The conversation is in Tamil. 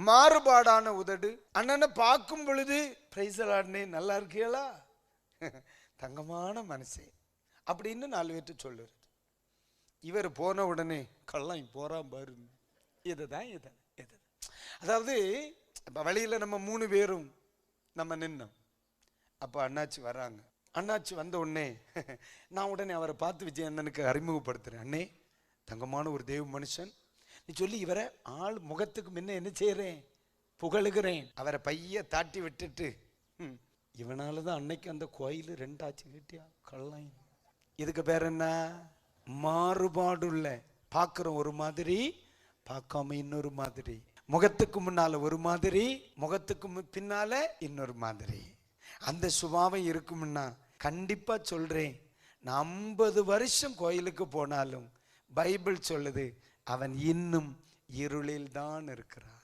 மாறுபாடான உதடு. அண்ணனை பார்க்கும் பொழுது பிரைஸ் லார்ட்னே நல்லா இருக்கீங்களா, தங்கமான மனுஷன் அப்படின்னு 4 பேர்ட்டு சொல்லுறது. இவர் போன உடனே கள்ளம் போறான் பாரு, இதுதான் இது. அதாவது இப்போ வழியில் நம்ம 3 பேரும் நம்ம நின்னோம். அப்போ அண்ணாச்சி வராங்க. அண்ணாச்சி வந்த உடனே நான் உடனே அவரை பார்த்து விஜய் அண்ணனுக்கு அறிமுகப்படுத்துறேன். அண்ணே, தங்கமான ஒரு தேவ மனுஷன் நீ சொல்லி இவரை ஆள் முகத்துக்கு முன்ன என்ன செய்யறேன், புகழுகிறேன். அவரை பைய தாட்டி விட்டுட்டு, இவனால தான் அன்னைக்கு அந்த கோயில் 2 ஆச்சு கேட்டியா கள்ளம். இதுக்கு பேர் என்ன, மாறுபாடுள்ள. பார்க்குறோம் ஒரு மாதிரி, பார்க்காம இன்னொரு மாதிரி. முகத்துக்கு முன்னால ஒரு மாதிரி, முகத்துக்கு பின்னால இன்னொரு மாதிரி. அந்த சுபாவம் இருக்கும்னா கண்டிப்பா சொல்றேன், நான் 50 வருஷம் கோயிலுக்கு போனாலும் பைபிள் சொல்லுது அவன் இன்னும் இருளில் தான் இருக்கிறான்.